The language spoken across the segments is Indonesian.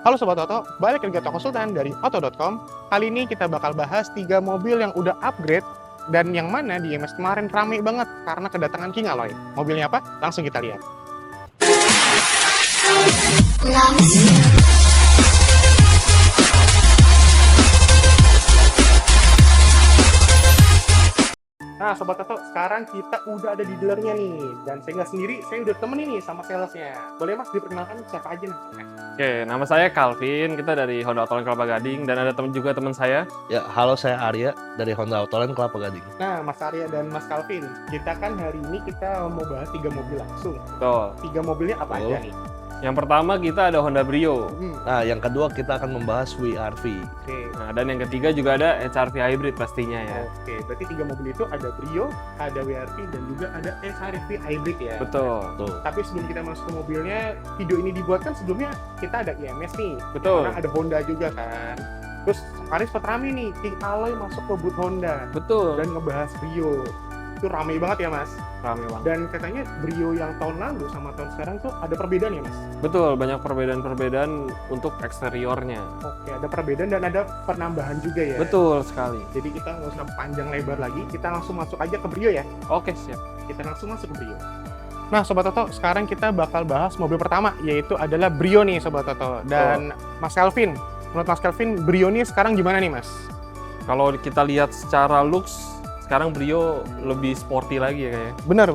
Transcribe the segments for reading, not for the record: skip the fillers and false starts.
Halo Sobat Oto, balik lagi ke Oto Konsultan dari Oto.com. Kali ini kita bakal bahas 3 mobil yang udah upgrade dan yang mana di IMS kemarin rame banget karena kedatangan King Alloy. Mobilnya apa? Langsung kita lihat. Nah Sobat Oto, sekarang kita udah ada di dealernya nih. Dan saya nggak sendiri, saya udah temenin nih sama salesnya. Boleh Mas diperkenalkan siapa aja nih? Oke, nama saya Calvin, kita dari Honda Autoland Kelapa Gading, dan ada teman saya. Ya, halo, saya Arya dari Honda Autoland Kelapa Gading. Nah, Mas Arya dan Mas Calvin, kita kan hari ini kita mau bahas 3 mobil langsung. Betul. 3 mobilnya apa Betul. aja nih? Yang pertama kita ada Honda Brio. Nah, yang kedua kita akan membahas WRV. Oke. Nah, dan yang ketiga juga ada HRV Hybrid pastinya ya. Oke, berarti 3 mobil itu ada Brio, ada WRV, dan juga ada HRV Hybrid ya. Betul. Tuh. Tapi sebelum kita masuk ke mobilnya, video ini dibuat kan sebelumnya kita ada IMS nih. Betul. Karena ada Honda juga kan. Terus kemarin sempat rame nih, King Alloy masuk ke booth Honda Betul. dan ngebahas Brio. Itu rame banget ya Mas. Rame banget. Dan katanya Brio yang tahun lalu sama tahun sekarang tuh ada perbedaan ya Mas? Betul, banyak perbedaan-perbedaan untuk eksteriornya. Oke, ada perbedaan dan ada penambahan juga ya? Betul sekali. Jadi kita nggak usah panjang lebar lagi, kita langsung masuk aja ke Brio ya? Oke, siap. Kita langsung masuk ke Brio. Nah Sobat Toto, sekarang kita bakal bahas mobil pertama, yaitu adalah Brio nih Sobat Toto. Dan Mas Calvin, menurut Mas Calvin, Brio nih sekarang gimana nih Mas? Kalau kita lihat secara looks, sekarang Brio lebih sporty lagi ya kayaknya. Benar.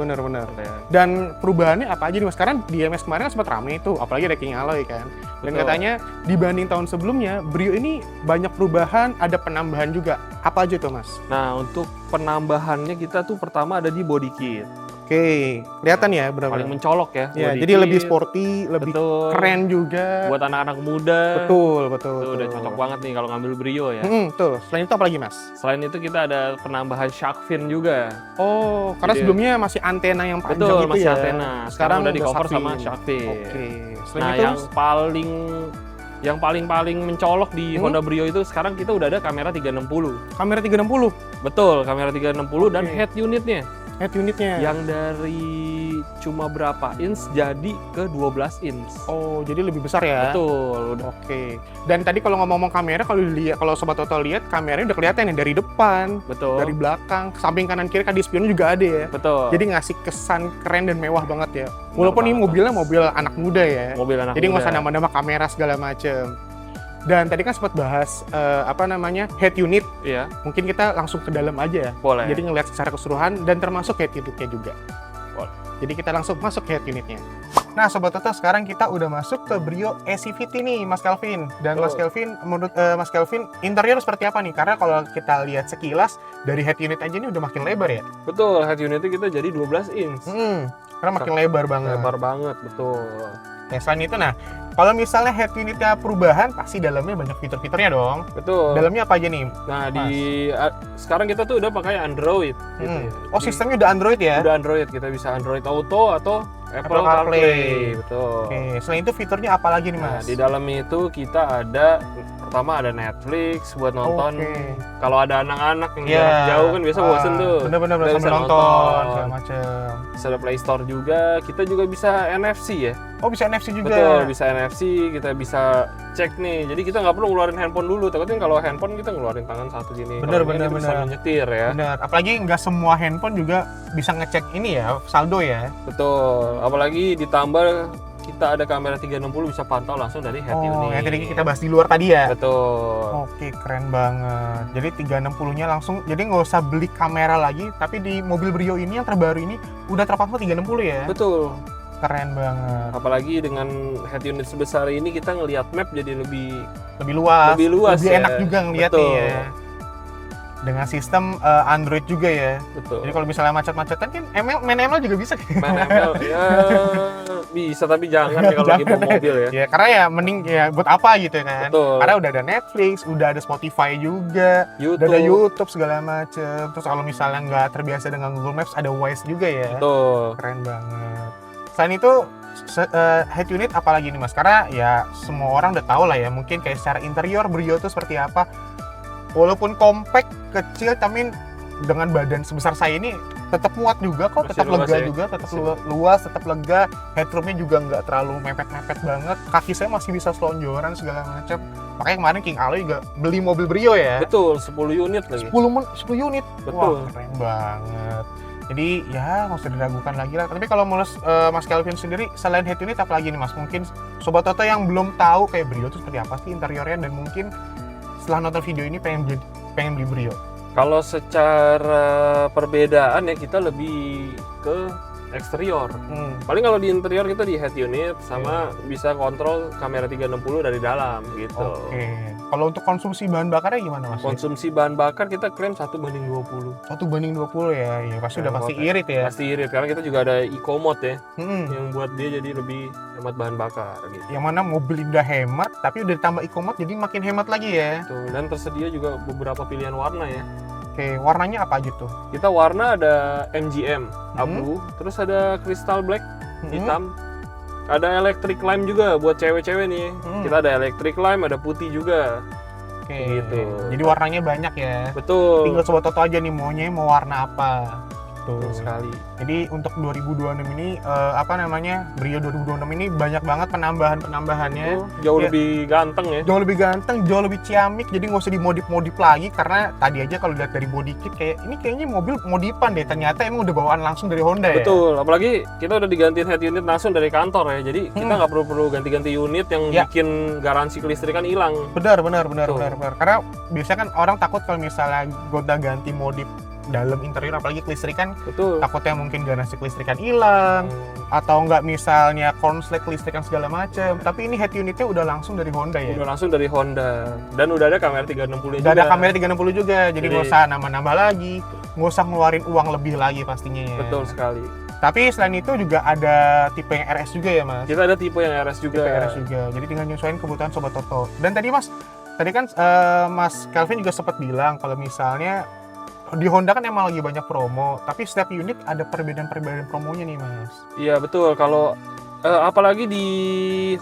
Ya. Dan perubahannya apa aja nih Mas? Sekarang di IMS kemarin kan sempat rame itu, apalagi ada King Alloy kan. Dan Betul. katanya dibanding tahun sebelumnya, Brio ini banyak perubahan, ada penambahan juga. Apa aja tuh Mas? Nah, untuk penambahannya kita tuh pertama ada di body kit. Oke, kelihatan ya Paling benar-benar. mencolok ya. Ya, body jadi kit. lebih sporty, lebih Betul. keren juga. Buat anak-anak muda. Betul. Itu udah cocok banget nih kalau ngambil Brio ya. Betul. Selain itu apa lagi Mas? Selain itu kita ada penambahan shark fin juga. Oh, karena Jadi- sebelumnya masih antena yang panjang Betul, gitu masih ya. antena. Sekarang udah di cover shark fin. sama shark fin. Oke. Selain Nah, itu, yang paling mencolok di Honda Brio itu sekarang kita udah ada kamera 360. kamera 360 Betul, kamera 360 dan Oke. head unitnya head unitnya. yang dari cuma berapa inch jadi ke 12 inch. Oh, jadi lebih besar ya. Betul, udah. Oke. Dan tadi kalau ngomong kamera, kalau Sobat Toto lihat, kameranya udah kelihatan ya dari depan, Betul. dari belakang, samping kanan kiri kan di spion juga ada ya. Betul. Jadi ngasih kesan keren dan mewah banget ya. Walaupun ini banget. mobilnya mobil anak muda ya. mobil anak Jadi nggak muda. usah nambah-nambah kamera segala macem. Dan tadi kan sempat bahas head unit. Iya, Mungkin kita langsung ke dalam aja ya. boleh. Jadi ngeliat secara keseluruhan dan termasuk head unitnya juga. Boleh. Jadi kita langsung masuk ke head unitnya. Nah Sobat Toto, sekarang kita udah masuk ke Brio SCVT nih Mas Calvin. Dan Mas Calvin, menurut Mas Calvin, interior seperti apa nih? Karena kalau kita lihat sekilas, dari head unit aja ini udah makin lebar ya. Betul, head unitnya kita jadi 12 inch. Karena makin lebar banget. Lebar banget, betul. Ya, selain itu, nah, kalau misalnya head unitnya perubahan, pasti dalamnya banyak fitur-fiturnya dong. Betul. Dalamnya apa aja nih? Nah, sekarang kita tuh udah pakai Android gitu ya. Oh, sistemnya udah Android ya? Udah Android, kita bisa Android Auto atau Apple CarPlay. CarPlay. Betul. Oke, selain itu fiturnya apa lagi nih Nah, Mas? di dalam itu kita ada pertama ada Netflix buat nonton. Oke. Kalau ada anak-anak yang Iya. jarak jauh kan biasa bosen tuh. Bener-bener Kita sambil bisa nonton segala macem. Bisa ada Play Store juga. Kita juga bisa NFC ya. Oh, bisa NFC juga. Betul, bisa NFC. Kita bisa cek nih. Jadi kita nggak perlu ngeluarin handphone dulu. Takutnya kalau handphone kita ngeluarin tangan satu gini. Bener, Kalau ini bener, kita bisa bener. nyetir ya. Benar. Apalagi nggak semua handphone juga bisa ngecek ini ya, saldo ya. Betul. Apalagi ditambah kita ada kamera 360 bisa pantau langsung dari head Oh, unit. yang tadi kita bahas di luar tadi ya. Betul. Oke, keren banget. Jadi 360-nya langsung, jadi nggak usah beli kamera lagi, tapi di mobil Brio ini yang terbaru ini udah terpasang 360 ya. Betul. Keren banget. Apalagi dengan head unit sebesar ini kita ngelihat map jadi lebih Lebih luas. Lebih ya. enak juga ngeliat Betul. nih ya. Dengan sistem Android juga ya. Betul. Jadi kalau misalnya macet-macetan kan main ML juga bisa. Main ML ya bisa tapi jangan ya kalau lagi bawa mobil ya. Ya, karena ya mending ya buat apa gitu kan. Betul. Karena udah ada Netflix, udah ada Spotify juga, udah ada YouTube segala macem. Terus kalau misalnya nggak terbiasa dengan Google Maps, ada Waze juga ya. Betul. Keren banget. Selain itu, head unit apalagi nih Mas? Karena ya semua orang udah tahu lah ya, mungkin kayak secara interior Brio itu seperti apa. Walaupun compact, kecil, tapi dengan badan sebesar saya ini tetap muat juga kok, Masih tetap luas lega ya? juga, tetap Masih luas, tetap lega. Headroomnya juga nggak terlalu mepet-mepet banget. Kaki saya masih bisa selonjoran segala macam. Makanya kemarin King Ale juga beli mobil Brio ya. Betul, 10 unit lagi. 10 unit. Betul. Wah, keren banget. Jadi ya nggak usah diragukan lagi lah. Tapi kalau menurut Mas Kelvin sendiri, selain head unit apa lagi nih Mas? Mungkin Sobat Toto yang belum tahu kayak Brio itu seperti apa sih interiornya, dan mungkin setelah nonton video ini pengen beli Brio. Kalau secara perbedaan ya kita lebih ke eksterior. Paling kalau di interior kita di head unit sama bisa kontrol kamera 360 dari dalam gitu. Oke. Kalau untuk konsumsi bahan bakarnya gimana Mas? Konsumsi bahan bakar kita klaim 1:20. 1:20 ya. Ya pasti udah pasti irit ya. Pasti irit karena kita juga ada eco-mode ya Mm-mm. yang buat dia jadi lebih hemat bahan bakar gitu. Yang mana mobil udah hemat, tapi udah ditambah eco-mode jadi makin hemat lagi ya. Tuh, dan tersedia juga beberapa pilihan warna ya. Oke, warnanya apa aja tuh? Kita warna ada MGM, abu, terus ada crystal black, hitam. Ada electric lime juga buat cewek-cewek nih. Kita ada electric lime, ada putih juga. Oke, Gitu. Jadi warnanya banyak ya. Betul. Tinggal Sobat Toto aja nih maunya mau warna apa. Tuh. Betul sekali. Jadi untuk 2026 ini Brio 2026 ini banyak banget penambahannya. Jauh Ya. lebih ganteng ya. Jauh lebih ganteng, jauh lebih ciamik, jadi nggak usah dimodif-modif lagi, karena tadi aja kalau lihat dari body kit kayaknya mobil modifan deh, ternyata emang udah bawaan langsung dari Honda ya. Betul, apalagi kita udah digantiin head unit langsung dari kantor ya. Jadi kita nggak perlu ganti-ganti unit yang Ya. bikin garansi kelistrikan hilang. Benar. Betul. Karena biasanya kan orang takut kalau misalnya gonta-ganti modif dalam interior, apalagi kelistrikan, Betul. takutnya mungkin garansi kelistrikan hilang, atau nggak misalnya konslet kelistrikan segala macam. Tapi ini head unitnya udah langsung dari Honda ya. Udah langsung dari Honda. Dan udah ada kamera 360 Udah juga. ada kamera 360 juga, jadi Jadi- nggak usah nambah-nambah lagi, nggak usah ngeluarin uang lebih lagi pastinya ya. Betul sekali. Tapi selain itu juga ada tipe yang RS juga ya Mas? Kita ada tipe yang RS juga. Tipe RS juga, jadi tinggal nyesuaiin kebutuhan Sobat Toto. Dan tadi kan Mas Kelvin juga sempat bilang kalau misalnya di Honda kan emang lagi banyak promo, tapi setiap unit ada perbedaan promonya nih Mas. Iya betul. Kalau apalagi di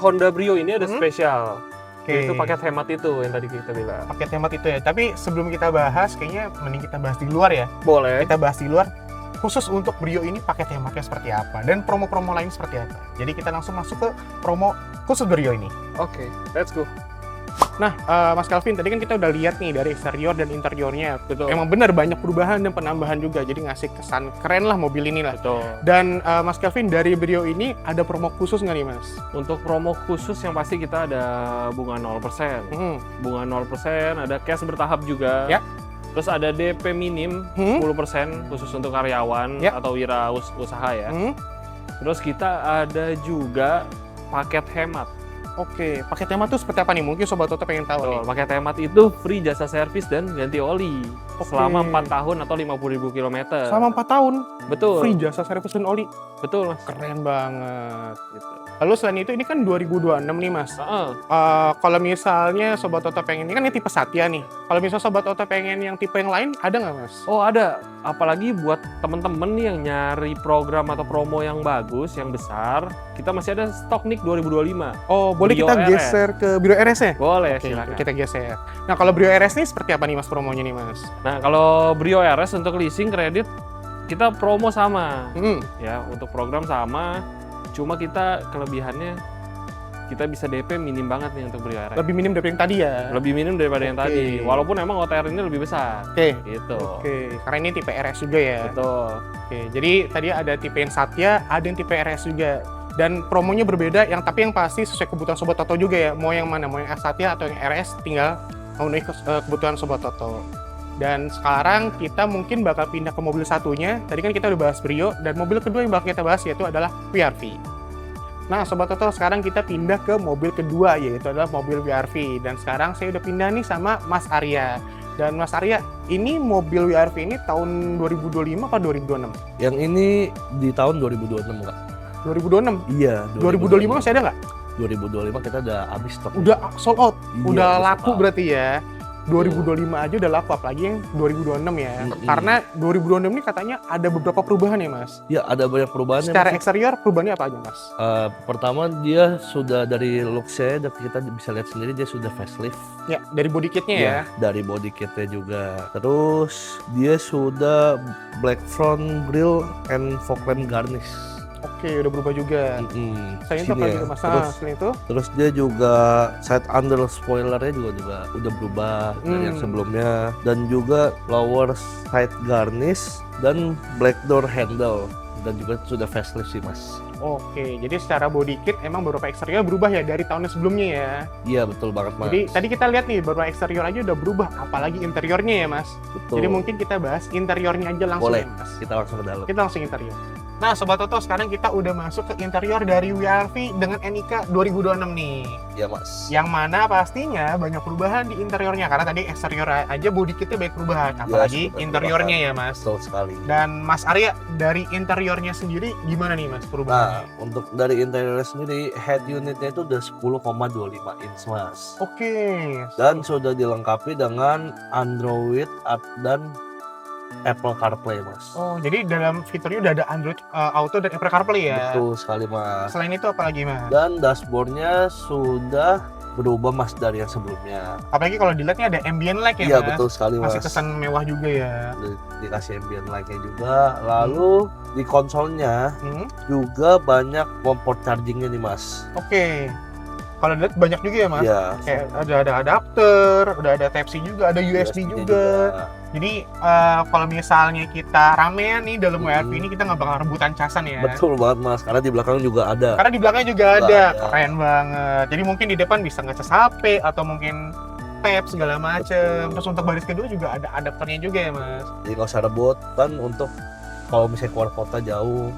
Honda Brio ini ada spesial. Oke. Itu paket hemat itu yang tadi kita bilang. Paket hemat itu ya. Tapi sebelum kita bahas, kayaknya mending kita bahas di luar ya. Boleh. Kita bahas di luar khusus untuk Brio ini paket hematnya seperti apa dan promo-promo lain seperti apa. Jadi kita langsung masuk ke promo khusus Brio ini. Oke, let's go. Nah, Mas Kelvin, tadi kan kita udah lihat nih dari eksterior dan interiornya. Betul. Emang bener banyak perubahan dan penambahan juga, jadi ngasih kesan keren lah mobil ini lah. Betul. Dan Mas Kelvin, dari Brio ini ada promo khusus nggak nih Mas? Untuk promo khusus yang pasti kita ada bunga 0%. Bunga 0%, ada cash bertahap juga. Ya. Terus ada DP minim 10% khusus untuk karyawan Ya. atau wira usaha ya. Terus kita ada juga paket hemat. Oke, paket hemat itu seperti apa nih? Mungkin Sobat Toto pengen tahu nih. Betul, paket hemat itu free jasa servis dan ganti oli Oke. selama 4 tahun atau 50.000 km. Selama 4 tahun, Betul. free jasa servis dan oli. Betul, Mas. Keren banget. Gitu. Lalu selain itu, ini kan 2026 nih Mas. Heeh. Kalau misalnya Sobat Toto pengen, ini kan ini tipe Satya nih. Kalau misalnya Sobat Toto pengen yang tipe yang lain, ada nggak Mas? Oh ada, apalagi buat temen-temen nih yang nyari program atau promo yang bagus, yang besar, kita masih ada stok nih 2025. Oh, boleh Brio kita RS. geser ke Brio RS ya? Boleh, Oke, silakan. kita geser. Nah, kalau Brio RS nih seperti apa nih Mas promonya nih Mas? Nah kalau Brio RS untuk leasing kredit, kita promo sama. Ya, untuk program sama, cuma kita kelebihannya, kita bisa DP minim banget nih untuk Brio RS. Lebih minim dari yang tadi ya? Lebih minim daripada yang Oke. tadi, walaupun emang OTR ini lebih besar. Oke. Gitu. Oke, karena ini tipe RS juga ya? Betul. Oke, jadi tadi ada tipe yang Satya, ada yang tipe RS juga. Dan promonya berbeda, tapi yang pasti sesuai kebutuhan Sobat Toto juga ya. Mau yang mana, mau yang Satya atau yang RS, tinggal memenuhi kebutuhan Sobat Toto. Dan sekarang kita mungkin bakal pindah ke mobil satunya. Tadi kan kita udah bahas Brio, dan mobil kedua yang bakal kita bahas yaitu adalah VR-V. Nah, Sobat Toto, sekarang kita pindah ke mobil kedua, yaitu adalah mobil VR-V. Dan sekarang saya udah pindah nih sama Mas Arya. Dan Mas Arya, ini mobil VR-V ini tahun 2025 atau 2026? Yang ini di tahun 2026 nggak? 2026? Iya. 2025 masih ada nggak? 2025 kita udah habis stok. Udah sold out, Iya, udah sold laku out. berarti ya. 2025 aja udah laku, apalagi yang 2026 ya. Karena 2026 ini katanya ada beberapa perubahan ya Mas. Ya, ada banyak perubahan. Secara eksterior perubahannya apa aja Mas? Pertama, dia sudah dari look-nya, kita bisa lihat sendiri dia sudah facelift. Ya, dari body kitnya ya. Dari body kitnya juga. Terus dia sudah black front grille and fog lamp garnish. Oke, udah berubah juga. Saya itu apa gitu Mas? Terus dia juga side under spoilernya juga udah berubah dari yang sebelumnya, dan juga lower side garnish dan black door handle, dan juga sudah facelift sih Mas. Oke, jadi secara body kit emang beberapa eksterior berubah ya dari tahun sebelumnya ya. Iya, betul banget Mas. Jadi tadi kita lihat nih beberapa eksterior aja udah berubah, apalagi interiornya ya Mas. Betul. Jadi mungkin kita bahas interiornya aja langsung. Boleh, ya, Mas. kita langsung ke dalam. Kita langsung interior. Nah Sobat Toto, sekarang kita udah masuk ke interior dari WRV dengan NIK 2026 nih. Ya Mas. Yang mana pastinya banyak perubahan di interiornya, karena tadi eksterior aja body kitnya banyak perubahan, apalagi interiornya ya Mas. Betul sekali. Dan Mas Arya, dari interiornya sendiri gimana nih Mas perubahannya? Nah, untuk dari interiornya sendiri, head unitnya itu udah 10,25 inch Mas. Oke. Dan sudah dilengkapi dengan Android dan Apple CarPlay Mas. Oh, jadi dalam fiturnya udah ada Android Auto dan Apple CarPlay ya? Betul sekali Mas. Selain itu apa lagi Mas? Dan dashboardnya sudah berubah Mas dari yang sebelumnya. Apalagi kalau dilihatnya ada ambient light ya Iya, Mas? betul sekali Mas. Masih kesan mewah juga ya? Dikasih ambient light-nya juga. Lalu di konsolnya juga banyak port chargingnya nih Mas. Oke. Kalau dilihat banyak juga ya Mas? Iya. Kayak ada adapter, udah ada Type-C juga, ada USB juga. Jadi kalau misalnya kita ramean nih dalam WRV ini, kita nggak bakal rebutan casan ya? Betul banget Mas, karena di belakang juga ada. Karena di belakang juga ada. Keren banget. Jadi mungkin di depan bisa ngecas HP atau mungkin tab segala macem. Terus untuk baris kedua juga ada adapternya juga ya Mas? Jadi nggak usah rebut, kan untuk kalau misalnya keluar kota jauh,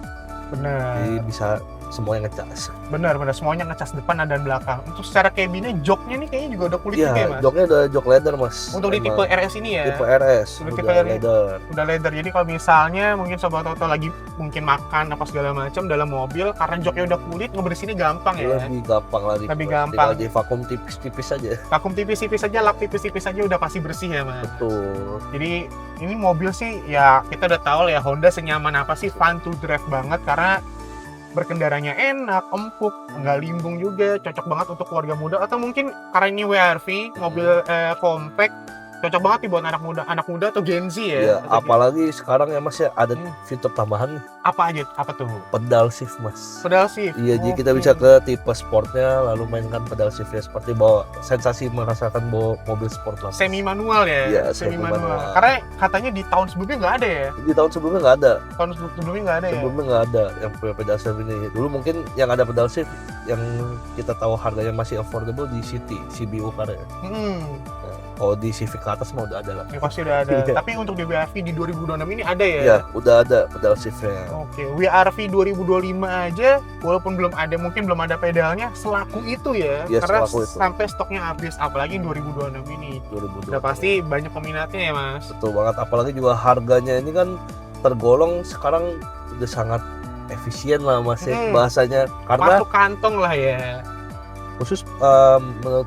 benar. jadi bisa semuanya ngecas. Benar, semuanya ngecas depan dan belakang. Untuk secara cabinnya, joknya nih kayaknya juga udah kulit juga ya Mas? Joknya udah jok leather Mas. Untuk di tipe RS ini ya? Tipe RS, Tipe udah leather. Udah leather, jadi kalau misalnya mungkin Sobat Toto lagi mungkin makan apa segala macam dalam mobil, karena joknya udah kulit, ngebersihinnya gampang ya? Lebih gampang lagi. Lebih gampang. Tinggal di vakum tipis-tipis aja. Vakum tipis-tipis aja, lap tipis-tipis aja udah pasti bersih ya Mas? Betul. Jadi ini mobil sih ya kita udah tahu ya Honda senyaman apa sih, fun to drive banget karena berkendaranya enak, empuk, nggak limbung juga, cocok banget untuk keluarga muda atau mungkin karena ini WRV, mobil compact, cocok banget nih buat anak muda atau Gen Z ya. Iya, apalagi sekarang ya Mas ya ada fitur tambahan. Apa aja? Apa tuh? Pedal shift Mas. Pedal shift. Iya, jadi kita bisa ke tipe sportnya lalu mainkan pedal shiftnya seperti bawa sensasi merasakan bawa mobil sport lah. Semi manual ya? Iya, semi manual. Karena katanya di tahun sebelumnya nggak ada ya? Di tahun sebelumnya nggak ada. Tahun sebelumnya nggak ada ya? Sebelumnya nggak ada yang punya pedal shift ini. Dulu mungkin yang ada pedal shift yang kita tahu harganya masih affordable di City, CBU karya. Kalau di Civic ke atas mah udah ada lah. Ya pasti udah ada. Tapi untuk di WRV di 2026 ini ada ya? Iya, udah ada pedal shiftnya. Oke, WRV 2025 aja, walaupun mungkin belum ada pedalnya, selaku itu ya? Iya, karena selaku itu. sampai stoknya habis, apalagi 2026 ini. 2026. Udah pasti banyak peminatnya ya Mas? Betul banget, apalagi juga harganya ini kan tergolong sekarang udah sangat efisien lah Mas ya, bahasanya. Karena masuk kantong lah ya. Khusus menurut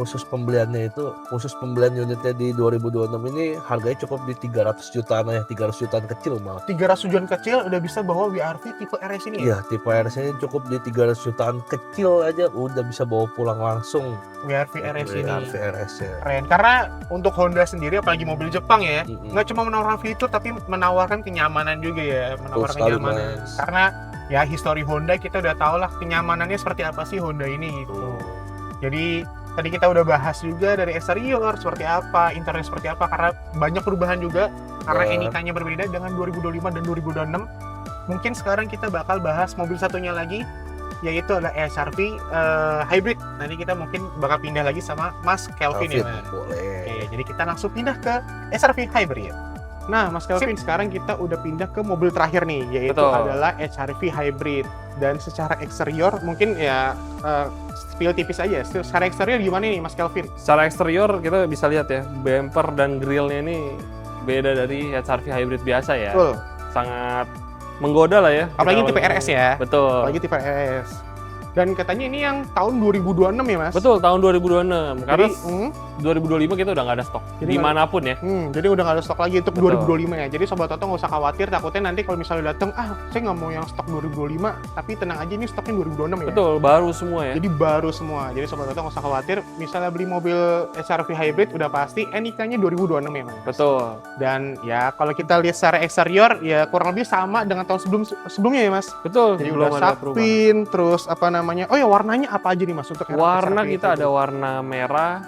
khusus pembelian unitnya di 2026 ini harganya cukup di 300 jutaan ya, 300 jutaan kecil malah. 300 jutaan kecil udah bisa bawa WRV tipe RS ini ya? Iya, tipe RS ini cukup di 300 jutaan kecil aja udah bisa bawa pulang langsung. WRV RS ini. WRV RS ya. Keren, karena untuk Honda sendiri apalagi mobil Jepang ya, nggak cuma menawarkan fitur tapi menawarkan kenyamanan juga ya, menawarkan kenyamanan. Karena ya histori Honda kita udah tahu lah kenyamanannya seperti apa sih Honda ini gitu. Jadi tadi kita udah bahas juga dari eksterior seperti apa, interior seperti apa, karena banyak perubahan juga karena NIK-nya berbeda dengan 2025 dan 2026. Mungkin sekarang kita bakal bahas mobil satunya lagi, yaitu ada HR-V Hybrid. Nanti kita mungkin bakal pindah lagi sama Mas Kelvin ya Mas? Boleh. Oke, jadi kita langsung pindah ke HR-V Hybrid. Nah Mas Kelvin, sekarang kita udah pindah ke mobil terakhir nih, yaitu adalah HR-V Hybrid. Dan secara eksterior mungkin ya spill tipis aja. Secara eksterior gimana nih Mas Kelvin? Secara eksterior kita bisa lihat ya, bumper dan grillnya ini beda dari HR-V Hybrid biasa ya. Betul. Sangat menggoda lah ya. Apalagi tipe RS ya. Betul. Apalagi tipe RS. Dan katanya ini yang tahun 2026 ya Mas? Betul, tahun 2026. Karena Jadi, 2025 kita udah nggak ada stok. Jadi Dimanapun ya. jadi udah nggak ada stok lagi untuk Betul. 2025 ya. Jadi Sobat Toto nggak usah khawatir, takutnya nanti kalau misalnya datang, saya nggak mau yang stok 2025, tapi tenang aja ini stoknya 2026 ya. Betul, baru semua ya. Jadi baru semua. Jadi Sobat Toto nggak usah khawatir, misalnya beli mobil HR-V hybrid udah pasti NIK-nya 2026 ya Mas. Betul. Dan ya kalau kita lihat secara eksterior ya kurang lebih sama dengan tahun sebelumnya ya Mas. Betul. Jadi belum udah ada perubahan. Sapin, terus apa namanya? Oh ya warnanya apa aja nih Mas untuk Warna HR-V kita itu? ada warna merah,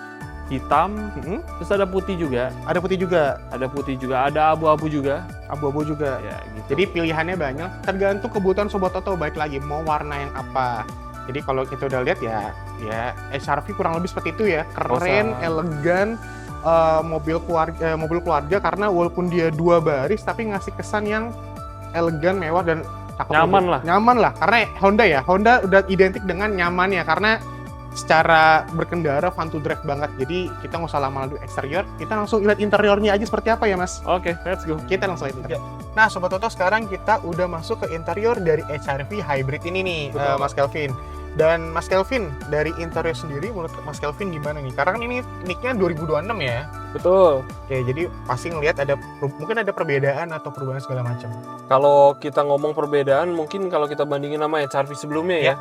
hitam, Mm-mm. terus ada putih juga. Ada putih juga, Ada abu-abu juga. abu-abu juga. Ya, gitu. Jadi pilihannya banyak, tergantung kebutuhan Sobat Toto. Baik lagi mau warna yang apa. Jadi kalau kita udah lihat ya HR-V kurang lebih seperti itu ya, keren, Rosa. elegan, mobil keluarga karena walaupun dia 2 baris tapi ngasih kesan yang elegan, mewah dan cakep Nyaman juga. lah. Nyaman lah, karena Honda udah identik dengan nyaman ya, karena secara berkendara fun to drive banget. Jadi kita nggak usah lama-lama di eksterior, kita langsung lihat interiornya aja seperti apa ya Mas. Oke, let's go. Kita langsung lihat interior. Nah Sobat Toto, sekarang kita udah masuk ke interior dari HR-V hybrid ini nih, Betul. Mas Kelvin. Dan Mas Kelvin, dari interior sendiri menurut Mas Kelvin gimana nih? Karena kan ini nicknya 2026 ya. Betul. Oke, jadi pasti ngelihat mungkin ada perbedaan atau perubahan segala macam. Kalau kita ngomong perbedaan, mungkin kalau kita bandingin sama HR-V sebelumnya ya.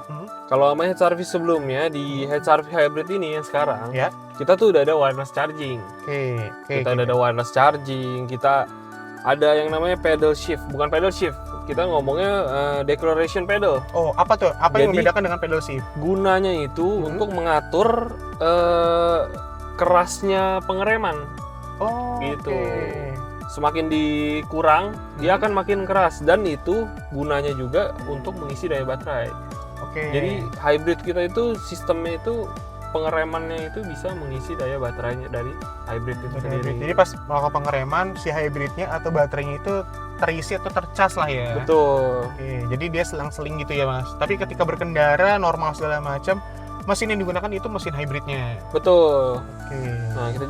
Kalau sama HR-V sebelumnya, di HR-V hybrid ini yang sekarang, Ya. kita tuh udah ada wireless charging. Oke. Kita udah ada wireless charging, kita ada yang namanya pedal shift. Bukan pedal shift, kita ngomongnya deceleration pedal. Oh, apa tuh? Apa yang Jadi- membedakan dengan pedal shift? Gunanya itu untuk mengatur kerasnya pengereman. Oh, Gitu. oke. Semakin dikurang, dia akan makin keras. Dan itu gunanya juga untuk mengisi daya baterai. Oke. Jadi hybrid kita itu sistemnya itu pengeremannya itu bisa mengisi daya baterainya dari hybrid itu sendiri. Jadi pas melakukan pengereman, si hybridnya atau baterainya itu terisi atau tercas lah ya. Betul. Oke, jadi dia selang-seling gitu ya Mas. Tapi ketika berkendara normal segala macam, mesin yang digunakan itu mesin hybridnya. Betul. Oke. Nah, kita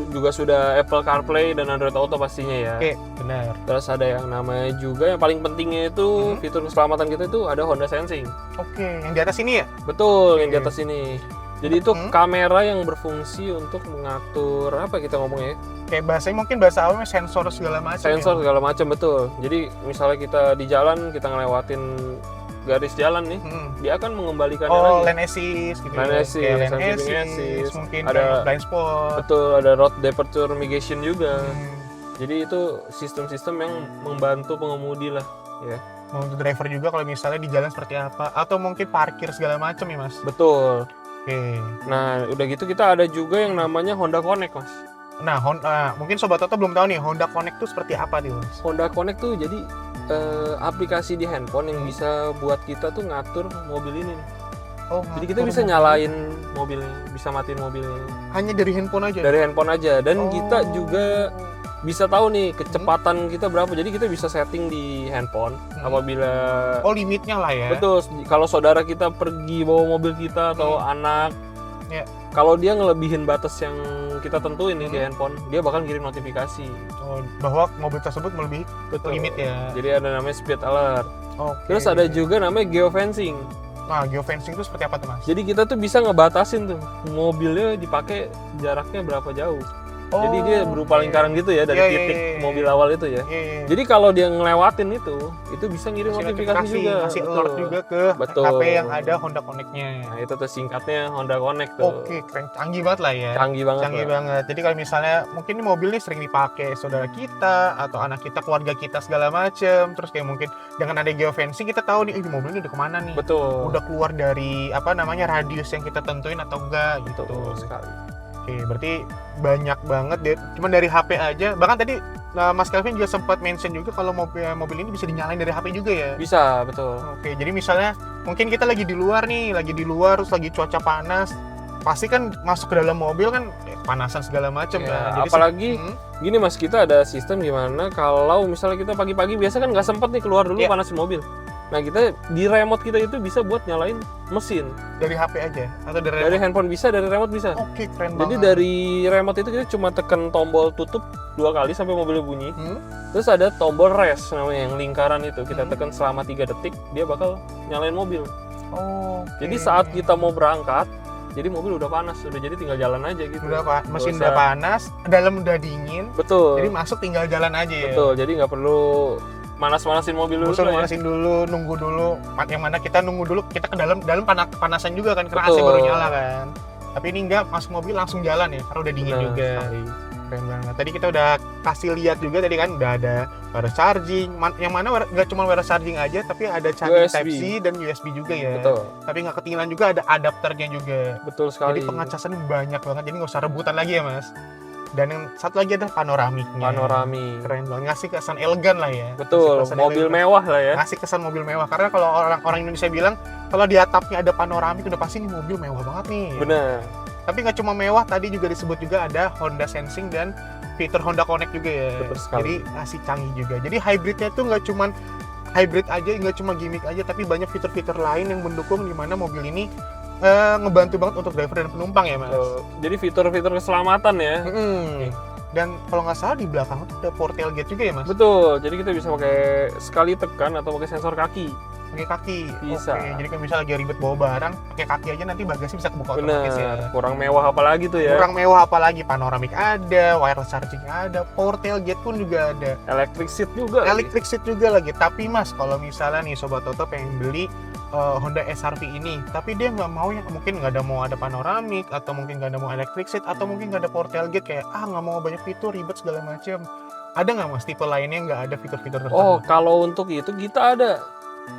juga sudah Apple CarPlay dan Android Auto pastinya ya. Oke, benar. Terus ada yang namanya juga yang paling pentingnya itu fitur keselamatan kita itu ada Honda Sensing. Oke, yang di atas ini ya? Betul, yang di Oke. atas ini. Jadi itu Hmm. kamera yang berfungsi untuk mengatur apa kita ngomongnya ya? Kayak bahasanya mungkin bahasa awalnya sensor segala macam. Sensor Ya? segala macam, betul. Jadi misalnya kita di jalan, kita ngelewatin garis jalan nih, dia akan mengembalikannya Oh, lagi. lane assist gitu. Lane ya. assist, Kayak lane sensing assist, assist, mungkin ada- kayak blind spot. Betul, ada road departure mitigation juga. Hmm. Jadi itu sistem-sistem yang membantu pengemudi lah, ya. Mau untuk driver juga kalau misalnya di jalan seperti apa, atau mungkin parkir segala macam ya Mas. Betul. Oke. Nah, udah gitu kita ada juga yang namanya Honda Connect, Mas. Nah, mungkin Sobat Toto belum tahu nih Honda Connect itu seperti apa nih Mas. Honda Connect tuh jadi aplikasi di handphone yang bisa buat kita tuh ngatur mobil ini nih. Oh, Jadi kita bisa nyalain mobilnya, bisa matiin mobilnya hanya dari handphone aja. dari handphone aja. Dan Oh. kita juga bisa tahu nih kecepatan kita berapa. Jadi kita bisa setting di handphone apabila Oh, limitnya lah ya. betul. Kalau saudara kita pergi bawa mobil kita atau anak, Ya. kalau dia ngelebihin batas yang kita tentuin nih di handphone, dia bakal kirim notifikasi. Oh, bahwa mobil tersebut melebihi Betul. limit ya. Jadi ada namanya speed alert. Oke. Terus ada juga namanya geofencing. Nah, geofencing itu seperti apa tuh Mas? Jadi kita tuh bisa ngebatasin tuh mobilnya dipakai jaraknya berapa jauh. Jadi dia berupa oke. lingkaran gitu ya dari Iya, iya, titik iya, iya. mobil awal itu ya. Iya. Jadi kalau dia ngelewatin itu bisa ngirim Ngasih notifikasi juga. ngasih Betul. alert juga ke Betul. HP yang ada Honda Connect-nya. Nah, itu tuh singkatnya Honda Connect tuh. Oke, keren. Canggih banget lah ya. Canggih banget. Canggih lah. banget. Jadi kalau misalnya mungkin ini mobil nih sering dipakai saudara kita atau anak kita, keluarga kita segala macem. Terus kayak mungkin dengan ada geofencing kita tahu nih, ini mobil ini udah kemana nih? Betul. Udah keluar dari apa namanya radius yang kita tentuin atau enggak gitu. Betul sekali. Oke, berarti banyak banget deh. Cuman dari HP aja. Bahkan tadi Mas Kelvin juga sempat mention juga kalau mobil ini bisa dinyalain dari HP juga ya. Bisa, betul. Oke, jadi misalnya mungkin kita lagi di luar terus lagi cuaca panas, pasti kan masuk ke dalam mobil kan panasan segala macam Ya, kan. Jadi apalagi gini Mas, kita ada sistem gimana kalau misalnya kita pagi-pagi biasa kan nggak sempet nih keluar dulu Iya. panasin mobil. Nah, kita di remote kita itu bisa buat nyalain mesin. dari HP aja atau dari Dari remote? handphone bisa, dari remote bisa. Oke, keren Jadi banget. dari remote itu kita cuma tekan tombol tutup 2 kali sampai mobilnya bunyi. Hmm? Terus ada tombol rest namanya yang lingkaran itu. Kita tekan selama 3 detik, dia bakal nyalain mobil. Oh. Jadi saat kita mau berangkat, jadi mobil udah panas, jadi tinggal jalan aja gitu. Mesin udah panas, dalam udah dingin. Betul. Jadi masuk tinggal jalan aja ya. Betul. Jadi nggak perlu manas-manasin mobil dulu. Manasin dulu, nunggu dulu. Yang mana kita nunggu dulu, kita ke dalam panasan juga kan, karena AC Betul. baru nyala kan. Tapi ini enggak, masuk mobil langsung jalan ya, karena udah dingin juga. Sekali. Keren banget. Tadi kita udah kasih lihat juga tadi kan, udah ada wireless charging. Yang mana nggak cuma wireless charging aja, tapi ada charging USB. Type-C dan USB juga ya. Betul. Tapi nggak ketinggalan juga ada adapternya juga. Betul sekali. Jadi pengacasan banyak banget, jadi nggak usah rebutan lagi ya mas. Dan yang satu lagi ada panoramiknya. Panoramik. Keren banget, ngasih kesan elegan lah ya. Betul, Ngasih kesan mobil elegan. mewah lah ya. Ngasih kesan mobil mewah, karena kalau orang Indonesia bilang kalau di atapnya ada panoramik udah pasti ini mobil mewah banget nih. Bener. Tapi nggak cuma mewah, tadi juga disebut juga ada Honda Sensing dan fitur Honda Connect juga ya. Betul sekali. Jadi masih canggih juga. Jadi hybridnya tuh nggak cuma hybrid aja, nggak cuma gimmick aja, tapi banyak fitur-fitur lain yang mendukung di mana mobil ini ngebantu banget untuk driver dan penumpang ya mas. Jadi fitur-fitur keselamatan ya. Dan kalau nggak salah di belakang tuh ada port tailgate juga ya mas. Betul. Jadi kita bisa pakai sekali tekan atau pakai sensor kaki. Pakai kaki. Bisa. Oke, jadi kalau misalnya lagi ribet bawa barang, pakai kaki aja nanti bagasi bisa kebuka otomatis ya. Bener. Kurang mewah apalagi tuh ya. Kurang mewah apalagi, panoramik ada, wireless charging ada, power tailgate pun juga ada. Electric seat juga. Electric seat juga lagi. Tapi mas, kalau misalnya nih Sobat Toto pengen beli Honda SR-V ini, tapi dia nggak mau yang mungkin nggak ada panoramik, atau mungkin nggak ada mau electric seat, atau mungkin nggak ada power tailgate, kayak nggak mau banyak fitur, ribet segala macam. Ada nggak mas tipe lainnya yang nggak ada fitur-fitur tersebut? Oh, kalau untuk itu kita ada.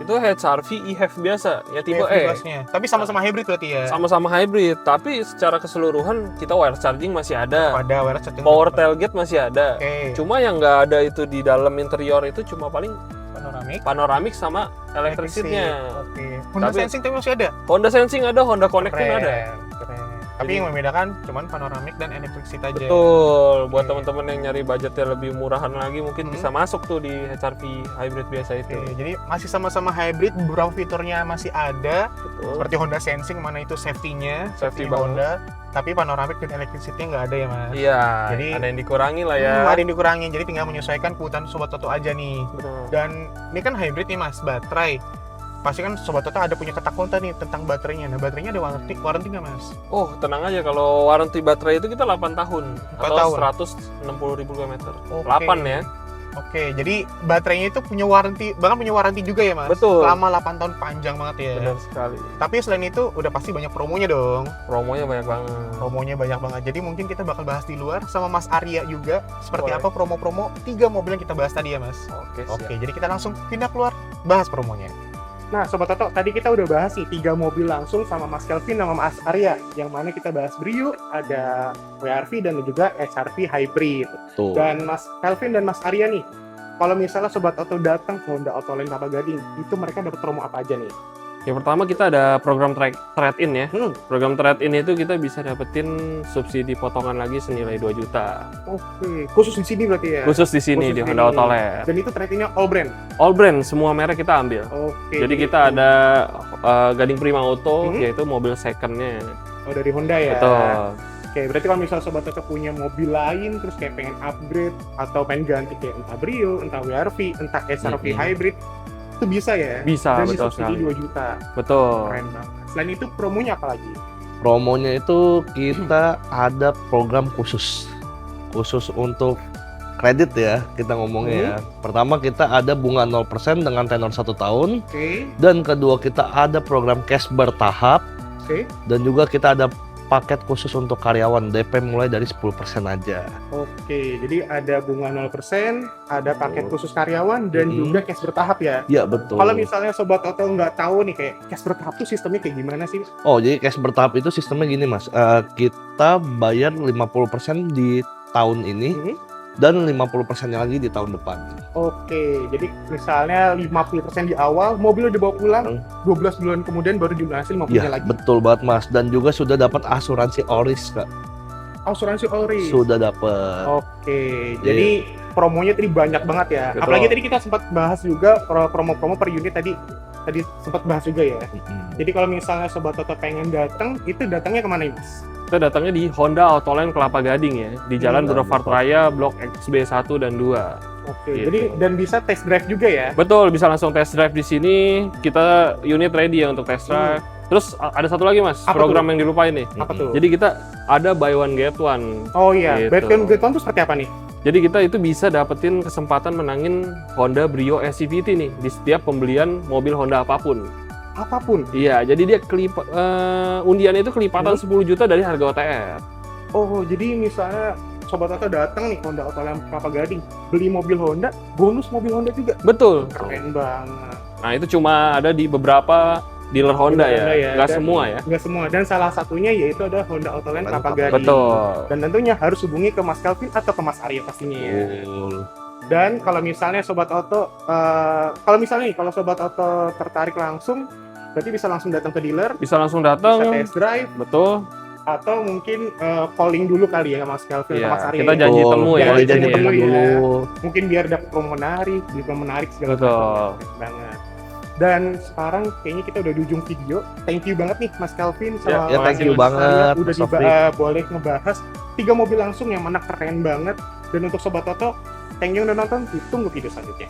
Itu HRV e-HEV biasa, ya tipe E. bus-nya. Tapi sama-sama hybrid berarti ya? Sama-sama hybrid, tapi secara keseluruhan kita wireless charging masih ada. Ada wireless charging. Power tailgate masih ada. Oke. Cuma yang nggak ada itu di dalam interior itu cuma paling Panoramik. sama electric seat-nya. Oke. Honda Tapi- Sensing tapi masih ada? Honda Sensing ada, Honda Connect pun ada. Keren. Tapi yang membedakan cuman panoramik dan electric seat aja. Betul, buat Oke. teman-teman yang nyari budgetnya lebih murahan lagi mungkin bisa masuk tuh di HRV hybrid biasa itu. Oke, jadi masih sama-sama hybrid, beberapa fiturnya masih ada, Betul. seperti Honda Sensing, mana itu safety-nya, Safety Honda, tapi panoramik dan electric seat-nya nggak ada ya mas. Iya, Jadi- ada yang dikurangi lah ya. Ada yang dikurangin, jadi tinggal menyesuaikan kebutuhan Sobat Toto aja nih. Betul. Dan ini kan hybrid nih mas, baterai. Pasti kan Sobat Toto ada punya ketakutan nih tentang baterainya. Nah baterainya ada warranty nggak mas? Oh, tenang aja, kalau warranty baterai itu kita 8 tahun 4 atau tahun. 160.000 km. Oke. 8 ya. Oke, jadi baterainya itu punya warranty, bahkan punya warranty juga ya mas? Betul. Selama 8 tahun, panjang banget ya. Benar sekali. Tapi selain itu udah pasti banyak promonya dong. Promonya banyak banget. Promonya banyak banget. Jadi mungkin kita bakal bahas di luar sama Mas Arya juga. Seperti Boleh. apa promo-promo 3 mobil yang kita bahas tadi ya mas? Oke, Oke, jadi kita langsung pindah keluar, bahas promonya. Nah Sobat Toto, tadi kita udah bahas nih 3 mobil langsung sama Mas Kelvin sama Mas Arya. Yang mana kita bahas Brio, ada WRV dan juga HRV Hybrid. Tuh. Dan Mas Kelvin dan Mas Arya nih, kalau misalnya Sobat Toto datang ke Honda Autoland Kelapa Gading, itu mereka dapat promo apa aja nih? Yang pertama kita ada program trade-in ya. Program trade-in itu kita bisa dapetin subsidi potongan lagi senilai 2 juta. Oke, khusus di sini berarti ya? Khusus di sini Khusus di di Honda sini. Autoland. Dan itu trade-innya all brand? All brand, semua merek kita ambil. Oke. Jadi kita ada Gading Prima Auto, Hmm. yaitu mobil second-nya. Oh, dari Honda ya? Betul. Oke, berarti kalau misalnya Sobat Toto punya mobil lain, terus kayak pengen upgrade, atau pengen ganti kayak entah Brio, entah WRV, entah SRV Hybrid, itu bisa ya? Bisa, Dan betul disubsidi sekali. 2 juta. Betul. Keren banget. Selain itu promonya apa lagi? Promonya itu kita ada program khusus untuk kredit ya, kita ngomongnya ya. Pertama kita ada bunga 0% dengan tenor 1 tahun, Oke, dan kedua kita ada program cash bertahap, oke. dan juga kita ada paket khusus untuk karyawan, DP mulai dari 10% aja. Oke, jadi ada bunga 0%, ada paket khusus karyawan, dan juga cash bertahap ya? Iya betul. Kalau misalnya Sobat Toto nggak tahu nih kayak cash bertahap tuh sistemnya kayak gimana sih? Oh, jadi cash bertahap itu sistemnya gini mas, kita bayar 50% di tahun ini, dan 50%-nya lagi di tahun depan. Oke, jadi misalnya 50% di awal, mobil udah bawa pulang, 12 bulan kemudian baru dilunasin mobilnya Iya, lagi. betul banget mas. Dan juga sudah dapat asuransi Oris kak. Asuransi Ori. Sudah dapat. Oke, jadi promonya tadi banyak banget ya. Betul. Apalagi tadi kita sempat bahas juga promo-promo per unit tadi sempat bahas juga ya. Jadi kalau misalnya Sobat Toto pengen datang, itu datangnya kemana ya, Mas? Kita datangnya di Honda Autoland Kelapa Gading ya, di Jalan Betul. Boulevard Raya, Blok XB 1 dan 2. Oke, Gitu. jadi dan bisa test drive juga ya? Betul, bisa langsung test drive di sini. Kita unit ready ya untuk test drive. Terus ada satu lagi mas, Apa program yang dilupain nih. Apa tuh? Jadi kita ada buy one get one. Oh iya, Gitu. Batman Get One tuh seperti apa nih? Jadi kita itu bisa dapetin kesempatan menangin Honda Brio SCVT nih di setiap pembelian mobil Honda apapun. Apapun. Iya, jadi dia undiannya itu kelipatan 10 juta dari harga OTR. Oh, jadi misalnya Sobat Auto datang nih Honda Autoland Kelapa Gading, beli mobil Honda, bonus mobil Honda juga. Betul. Keren banget. Nah itu cuma ada di beberapa dealer Honda Honda ya, nggak Dan- semua ya. Nggak semua, dan salah satunya yaitu ada Honda Autoland Kelapa Kelapa Gading. Betul. Dan tentunya harus hubungi ke Mas Kelvin atau ke Mas Arya pastinya ya. Betul. Dan kalau misalnya Sobat Auto, kalau Sobat Auto tertarik langsung, berarti bisa langsung datang ke dealer, Bisa langsung bisa datang. test drive, Betul. atau mungkin calling dulu kali ya Mas Kelvin Iya, atau Mas Arya. kita ya. janji Betul. temu ya. Janji Boleh janji temu temu ya. dulu. Mungkin biar dapat promo menarik segala Betul. macam. Keren banget. Dan sekarang kayaknya kita udah di ujung video. Thank you banget nih Mas Kelvin sama Ya, Mas thank you Arya banget, udah Mas Taufik. boleh ngebahas 3 mobil langsung yang mana keren banget. Dan untuk Sobat Auto, thank you udah nonton. Ditunggu video selanjutnya.